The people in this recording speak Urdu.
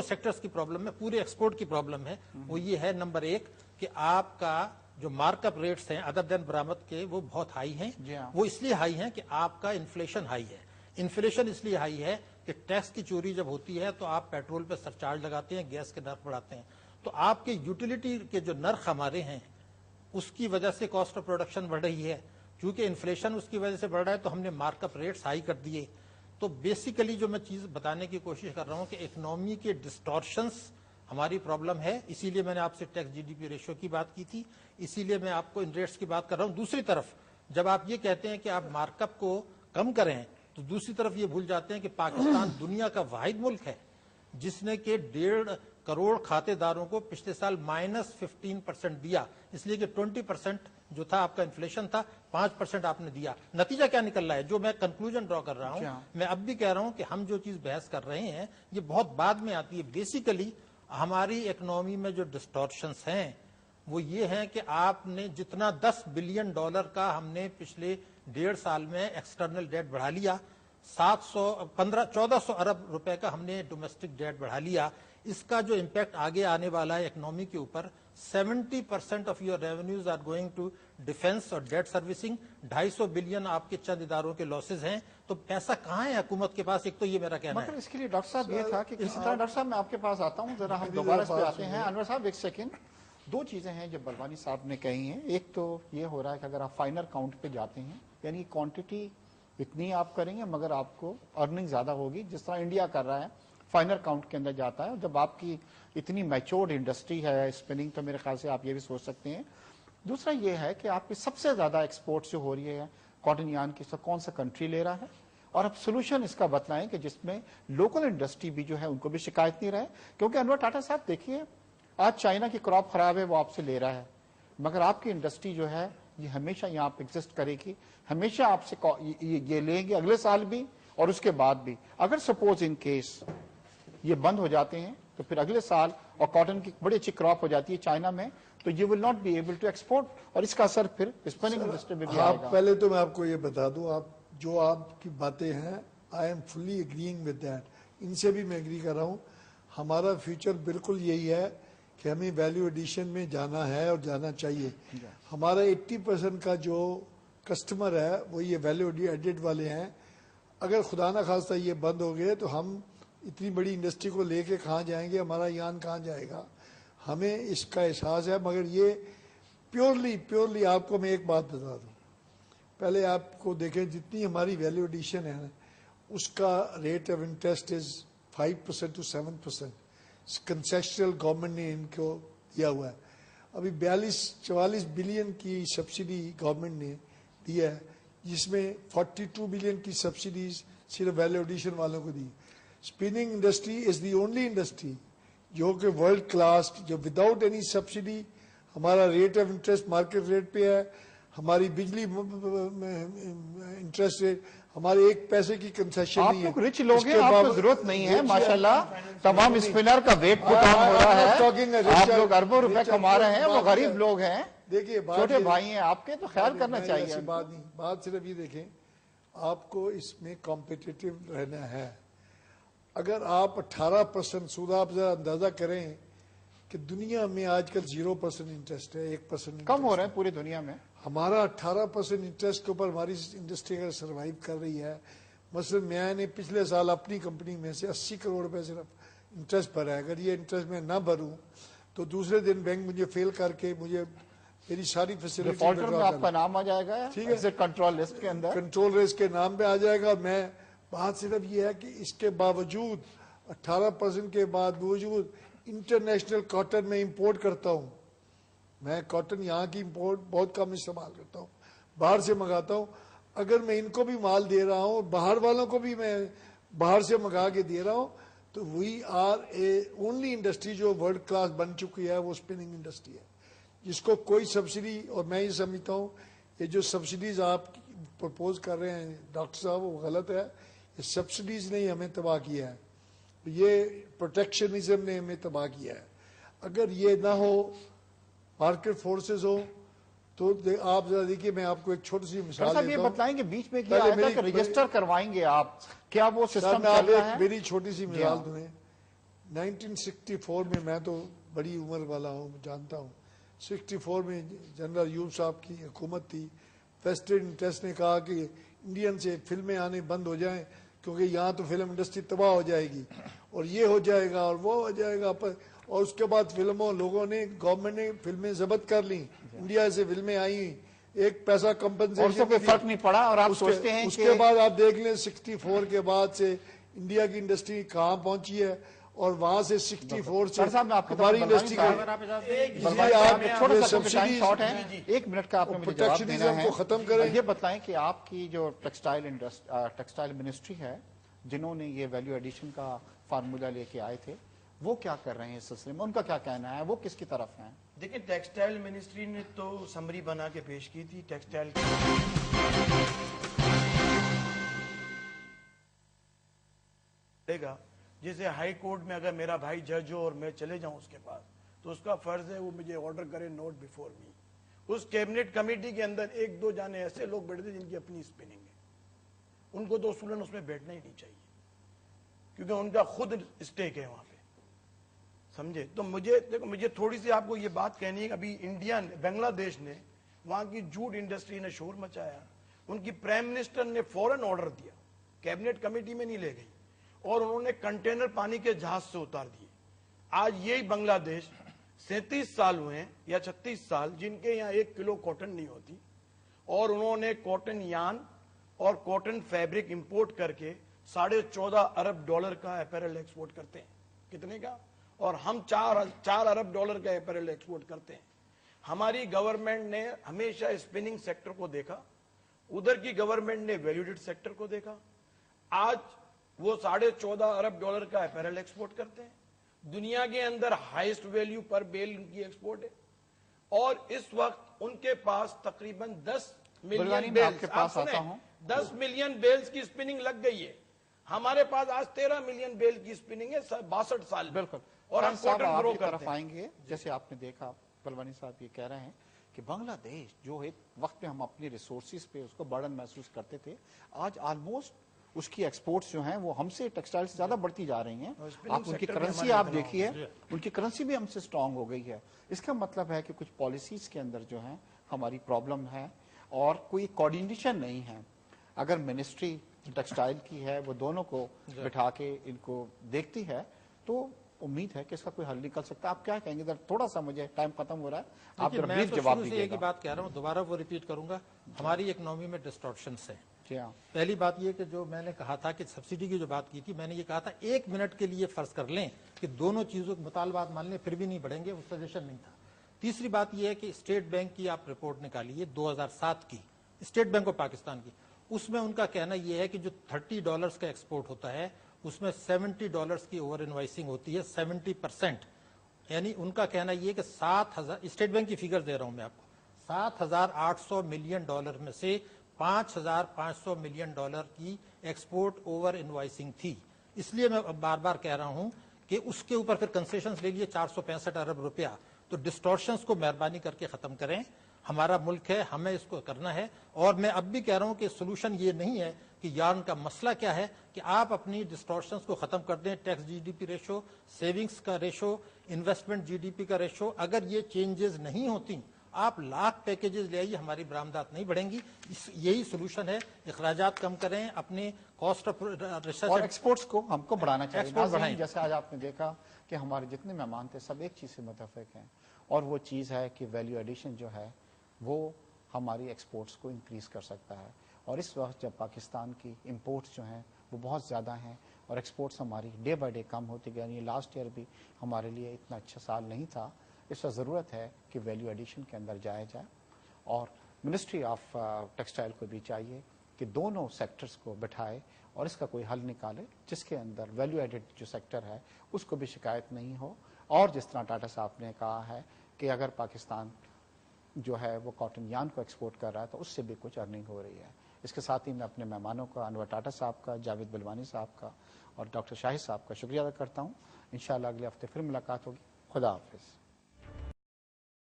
سیکٹرز کی پرابلم ہے، پورے ایکسپورٹ کی پرابلم ہے، وہ یہ ہے نمبر ایک کہ آپ کا جو مارک اپ ریٹس ہیں ادر دین برآمد کے وہ بہت ہائی ہیں. وہ اس لیے ہائی ہیں کہ آپ کا انفلیشن ہائی ہے. انفلیشن اس لیے ہائی ہے کہ ٹیکس کی چوری جب ہوتی ہے تو آپ پیٹرول پہ سرچارج لگاتے ہیں، گیس کے نرخ بڑھاتے ہیں، تو آپ کے یوٹیلیٹی کے جو نرخ ہمارے ہیں اس کی وجہ سے کاسٹ آف پروڈکشن بڑھ رہی ہے. چونکہ انفلیشن اس کی وجہ سے بڑھ رہا ہے تو ہم نے مارک اپ ریٹس ہائی کر دیے. تو بیسیکلی جو میں چیز بتانے کی کوشش کر رہا ہوں کہ اکنامی کے ڈسٹورشنس ہماری پرابلم ہے. اسی لیے میں نے آپ سے tax G D P ratio کی بات کی تھی، اسی لیے میں آپ کو ان ریٹس کی بات کر رہا ہوں. دوسری طرف جب آپ یہ کہتے ہیں کہ آپ مارک اپ کو کم کریں تو دوسری طرف یہ بھول جاتے ہیں کہ پاکستان دنیا کا واحد ملک ہے جس نے کہ 1.5 کروڑ کھاتے داروں کو پچھلے سال -15% دیا. اس لیے کہ 20% جو تھا آپ کا انفلیشن تھا، 5% آپ نے دیا. نتیجہ کیا نکل رہا ہے؟ جو میں کنکلوژن ڈرا کر رہا ہوں، میں اب بھی کہہ رہا ہوں کہ ہم جو چیز بحث کر رہے ہیں یہ بہت بعد میں آتی ہے. بیسیکلی ہماری اکنامی میں جو ڈسٹورشنس ہیں وہ یہ ہیں کہ آپ نے جتنا $10 بلین کا ہم نے پچھلے 1.5 سال میں ایکسٹرنل ڈیٹ بڑھا لیا، 1400 ارب روپے کا ہم نے ڈومیسٹک ڈیٹ بڑھا لیا. اس کا جو امپیکٹ آگے آنے والا ہے اکنامی کے اوپر، 70% of your revenues are going to defence اور ڈیٹ سروسنگ. 250 بلین آپ کے چند اداروں کے لاسز ہیں. تو پیسہ کہاں ہے حکومت کے پاس؟ ایک تو یہ میرا کہنا ہے. مگر اس کے لیے ڈاکٹر صاحب یہ تھا کہ کسی طرح، ڈاکٹر صاحب میں آپ کے پاس آتا ہوں، ذرا ہم دوبارہ اس پہ آتے ہیں. انور صاحب ایک سیکنڈ. 2 چیزیں ہیں جو بلوانی صاحب نے کہی ہیں. ایک تو یہ ہو رہا ہے کہ اگر آپ فائنل کاؤنٹ پہ جاتے ہیں یعنی کوانٹٹی اتنی آپ کریں گے مگر آپ کو ارننگ زیادہ ہوگی، جس طرح انڈیا کر رہا ہے فائنل کاؤنٹ کے اندر جاتا ہے. جب آپ کی اتنی میچورڈ انڈسٹری ہے اسپننگ، تو میرے خیال سے آپ یہ بھی سوچ سکتے ہیں. دوسرا یہ ہے کہ آپ کی سب سے زیادہ ایکسپورٹ جو ہو رہی ہے کاٹن یارن کی، کون سا کنٹری لے رہا ہے، اور اب سولوشن اس کا بتلائیں کہ جس میں لوکل انڈسٹری بھی جو ہے ان کو بھی شکایت نہیں رہے. کیونکہ انور ٹاٹا صاحب دیکھیے، آج چائنا کی کراپ خراب ہے، وہ آپ سے لے رہا ہے، مگر آپ کی انڈسٹری جو ہے یہ ہمیشہ یہاں پہ ایگزسٹ کرے گی، ہمیشہ آپ سے یہ لیں گے اگلے سال بھی اور اس کے بعد بھی. اگر سپوز ان کیس یہ بند ہو جاتے ہیں تو پھر اگلے سال، اور کاٹن کی بڑی اچھی کراپ ہو جاتی ہے چائنا میں، تو you will not be able to export, اور اس کا اثر پھر اسپننگ انڈسٹری میں بھی آئے گا. پہلے تو میں آپ کو یہ بتا دوں، آپ کی باتیں ہیں I am fully agreeing with that, ان سے بھی میں اگری کر رہا ہوں. ہمارا فیوچر بالکل یہی ہے کہ ہمیں ویلیو ایڈیشن میں جانا ہے اور جانا چاہیے. ہمارا 80% کا جو کسٹمر ہے وہ یہ ویلیو ایڈیڈ والے ہیں. اگر خدا نہ خواستہ یہ بند ہو گئے تو ہم اتنی بڑی انڈسٹری کو لے کے کہاں جائیں گے، ہمارا یان کہاں جائے گا. ہمیں اس کا احساس ہے. مگر یہ پیورلی آپ کو میں ایک بات بتا دوں، پہلے آپ کو دیکھیں جتنی ہماری ویلیو ایڈیشن ہے اس کا rate of interest is 5% to 7%. Concessional government نے ان کو دیا ہوا ہے. ابھی 44 بلین کی سبسڈی گورنمنٹ نے دیا ہے، جس میں 42 بلین کی سبسڈیز صرف ویلیو ایڈیشن والوں کو دی. Spinning industry is the only industry جو کہ ورلڈ کلاس، جو وداؤٹ اینی سبسڈی ہمارا rate of interest market rate پہ ہے. ہماری بجلی انٹرسٹ ریٹ ہمارے 1 پیسے کی کنسیشن نہیں ہے. آپ لوگ رچ لوگ ہیں، آپ کو ضرورت نہیں ہے ماشاءاللہ. تمام اسپنر کا ویٹ پٹ آن ہو رہا ہے، آپ لوگ اربوں روپے کما رہے ہیں، وہ غریب لوگ ہیں، دیکھیے چھوٹے بھائی ہیں آپ کے، تو خیال کرنا چاہیے. بات نہیں، بات صرف یہ دیکھیں، آپ کو اس میں کمپیٹیٹو رہنا ہے. اگر آپ 18% سود، آپ ذرا اندازہ کریں کہ دنیا میں آج کل 0% انٹرسٹ ہے، 1% کم ہو رہے ہیں پوری دنیا میں. ہمارا 18% انٹرسٹ کے اوپر ہماری انڈسٹری اگر سروائیو کر رہی ہے. مثلا میں نے پچھلے سال اپنی کمپنی میں سے 80 کروڑ روپے صرف انٹرسٹ بھرا ہے. اگر یہ انٹرسٹ میں نہ بھروں تو دوسرے دن بینک مجھے فیل کر کے میری ساری فیسلٹی آپ کا نام آ جائے گا، ٹھیک ہے، کنٹرول لسٹ کے اندر، کنٹرول لسٹ کے نام پہ آ جائے گا. میں بات صرف یہ ہے کہ اس کے باوجود 18% کے باوجود انٹرنیشنل کاٹن میں امپورٹ کرتا ہوں. میں کاٹن یہاں کی امپورٹ بہت کم استعمال کرتا ہوں، باہر سے منگاتا ہوں. اگر میں ان کو بھی مال دے رہا ہوں، باہر والوں کو بھی میں باہر سے منگا کے دے رہا ہوں، تو we are a only industry جو ورلڈ کلاس بن چکی ہے، وہ اسپننگ انڈسٹری ہے جس کو کوئی سبسڈی. اور میں یہ سمجھتا ہوں یہ جو سبسڈیز آپ پرپوز کر رہے ہیں ڈاکٹر صاحب، وہ غلط ہے. یہ سبسڈیز نے ہی ہمیں تباہ کیا ہے، یہ پروٹیکشنزم نے ہمیں تباہ کیا ہے. اگر یہ نہ ہو، مارکیٹ فورسز ہو، تو آپ ذرا دیکھیے، میں آپ کو ایک چھوٹی سی مثال دیتا ہوں. یہ بتلائیں کہ بیچ میں کیا آیا کہ رجسٹر کروائیں گے آپ، کیا وہ سسٹم چل رہا ہے؟ میری چھوٹی سی مثال دیں. 1964 میں میں تو بڑی عمر والا ہوں جانتا ہوں 64 میں جنرل ایوب صاحب کی حکومت تھی. ویسٹرن انٹرسٹ نے کہا کہ انڈین سے فلمیں آنے بند ہو جائیں کیونکہ یہاں تو فلم انڈسٹری تباہ ہو جائے گی اور یہ ہو جائے گا اور وہ ہو جائے گا. اور اس کے بعد لوگوں نے گورنمنٹ نے فلمیں ضبط کر لیں. انڈیا سے فلمیں آئیں, ایک پیسہ کمپنسیشن کوئی فرق نہیں پڑا. اور آپ سوچتے ہیں اس کے بعد آپ دیکھ لیں 64 کے بعد سے انڈیا کی انڈسٹری کہاں پہنچی ہے اور وہاں سے 64 سے ہماری انڈسٹری ایک منٹ کا آپ نے مجھے جواب دینا ہے. ختم کریں. یہ بتائیں کہ آپ کی جو ٹیکسٹائل منسٹری ہے جنہوں نے یہ ویلیو ایڈیشن کا فارمولا لے کے آئے تھے وہ کیا کر رہے ہیں اس سلسلے میں, ان کا کیا کہنا ہے, وہ کس کی طرف ہیں؟ دیکھیں ٹیکسٹائل منسٹری نے تو سمری بنا کے پیش کی تھی ٹیکسٹائل جیسے ہائی کورٹ میں اگر میرا بھائی جج ہو اور میں چلے جاؤں اس کے پاس تو اس کا فرض ہے وہ مجھے آرڈر کرے نوٹ بیفور می. اس کیبنٹ کمیٹی کے اندر ایک دو جانے ایسے لوگ بیٹھے تھے جن کی اپنی اسپننگ ہے, ان کو تو اصولاً اس میں بیٹھنا ہی نہیں چاہیے کیونکہ ان کا خود اسٹیک ہے وہاں پہ, سمجھے. تو مجھے تھوڑی سی آپ کو یہ بات کہنی ہے کہ ابھی انڈیا نے بنگلہ دیش نے وہاں کی جوٹ انڈسٹری نے شور مچایا, ان کی پرائم منسٹر نے فوراً آرڈر دیا, کیبنٹ کمیٹی میں نہیں لے گئی اور انہوں نے کنٹینر پانی کے جہاز سے اتار دیے. آج یہی بنگلہ دیش 37 سال ہوئے ہیں یا 36 سال جن کے یہاں 1 کلو کاٹن نہیں ہوتی اور انہوں نے کاٹن یان اور کاٹن فیبرک امپورٹ کر کے $14.5 ارب کا اپیرل ایکسپورٹ کرتے ہیں. کتنے کا؟ اور ہم 4 ارب ڈالر کا اپیرل ایکسپورٹ کرتے ہیں. ہماری گورنمنٹ نے ہمیشہ اسپننگ سیکٹر کو دیکھا, ادھر کی گورنمنٹ نے ویلیوڈیڈ سیکٹر کو دیکھا. آج وہ $14.5 ارب کا اپیرل ایکسپورٹ کرتے ہیں. دنیا کے اندر ہائیسٹ ویلیو پر بیل ان کی ایکسپورٹ ہے اور اس وقت ان کے پاس تقریباً 10 ملین بیلز, آپ سنیں 10 ملین بیلز کی اسپننگ لگ گئی ہے. ہمارے پاس آج 13 ملین بیل کی اسپننگ ہے 62 سال. بالکل. اور ہم کاٹن گرو کرتے طرف آئیں گے. جیسے آپ نے دیکھا بلوانی صاحب یہ کہہ رہے ہیں کہ بنگلہ دیش جو ایک وقت میں ہم اپنی ریسورسز پہ اس کو برڈن محسوس کرتے تھے, آج آلموسٹ اس کی ایکسپورٹس جو ہیں وہ ہم سے ٹیکسٹائل سے زیادہ بڑھتی جا رہی ہیں. آپ ان کی کرنسی آپ دیکھیے, ان کی کرنسی بھی ہم سے سٹرونگ ہو گئی ہے. اس کا مطلب ہے کہ کچھ پالیسیز کے اندر جو ہیں ہماری پرابلم ہے اور کوئی کوارڈینیشن نہیں ہے. اگر منسٹری ٹیکسٹائل کی ہے وہ دونوں کو بٹھا کے ان کو دیکھتی ہے تو امید ہے کہ اس کا کوئی حل نکل سکتا ہے. آپ کیا کہیں گے؟ تھوڑا سا مجھے ٹائم ختم ہو رہا ہے, آپ ذرا بریف جواب دیجیے گا. ایک بات کہہ رہا ہوں, دوبارہ وہ ریپیٹ کروں گا. ہماری اکنامی میں ڈسٹورشنس ہیں. جی ہاں. پہلی بات یہ کہ جو میں نے کہا تھا کہ سبسڈی کی جو بات کی تھی, میں نے یہ کہا تھا 1 منٹ کے لیے فرض کر لیں کہ دونوں چیزوں کے مطالبات مان لیں پھر بھی نہیں بڑھیں گے, وہ سجیشن نہیں تھا. تیسری بات یہ ہے کہ اسٹیٹ بینک کی آپ رپورٹ نکالیے 2007 کی, اسٹیٹ بینک آف پاکستان کی. اس میں ان کا کہنا یہ ہے کہ جو $30 کا ایکسپورٹ ہوتا ہے اس میں $70 کی اوور انوائسنگ ہوتی ہے, 70%. یعنی ان کا کہنا یہ ہے کہ 7,000, اسٹیٹ بینک کی فگر دے رہا ہوں میں آپ کو, $7,800 ملین میں سے $5,500 ملین کی ایکسپورٹ اوور انوائسنگ تھی. اس لیے میں بار بار کہہ رہا ہوں کہ اس کے اوپر پھر کنسیشنز لے لیے $465 ارب. تو ڈسٹورشنز کو مہربانی کر کے ختم کریں. ہمارا ملک ہے, ہمیں اس کو کرنا ہے. اور میں اب بھی کہہ رہا ہوں کہ سولوشن یہ نہیں ہے کہ یارن کا مسئلہ کیا ہے کہ آپ اپنی ڈسٹورشنز کو ختم کر دیں. Tax G D P ratio, savings کا ratio, investment G D P کا ریشو, اگر یہ چینجز نہیں ہوتی آپ لاکھ پیکیجز لے آئیے, ہماری برآمدات نہیں بڑھیں گی. یہی سولوشن ہے. اخراجات کم کریں, اپنے کاسٹ آف ریسرچ اور ایکسپورٹس کو ہم کو بڑھانا چاہیے. جیسے آج آپ نے دیکھا کہ ہمارے جتنے مہمان تھے سب ایک چیز سے متفق ہیں اور وہ چیز ہے کہ ویلیو ایڈیشن جو ہے وہ ہماری ایکسپورٹس کو انکریز کر سکتا ہے. اور اس وقت جب پاکستان کی امپورٹس جو ہیں وہ بہت زیادہ ہیں اور ایکسپورٹس ہماری ڈے بائی ڈے کم ہوتی گئی, لاسٹ ایئر بھی ہمارے لیے اتنا اچھا سال نہیں تھا. اس وقت ضرورت ہے کہ ویلیو ایڈیشن کے اندر جایا جائے اور منسٹری آف ٹیکسٹائل کو بھی چاہیے کہ دونوں سیکٹرز کو بٹھائے اور اس کا کوئی حل نکالے جس کے اندر ویلیو ایڈڈ جو سیکٹر ہے اس کو بھی شکایت نہیں ہو. اور جس طرح ٹاٹا صاحب نے کہا ہے کہ اگر پاکستان جو ہے وہ کاٹن یان کو ایکسپورٹ کر رہا ہے تو اس سے بھی کچھ ارننگ ہو رہی ہے. اس کے ساتھ ہی میں اپنے مہمانوں کا, انور ٹاٹا صاحب کا, جاوید بلوانی صاحب کا اور ڈاکٹر شاہد صاحب کا شکریہ ادا کرتا ہوں. انشاءاللہ اگلے ہفتے پھر ملاقات ہوگی. خدا حافظ.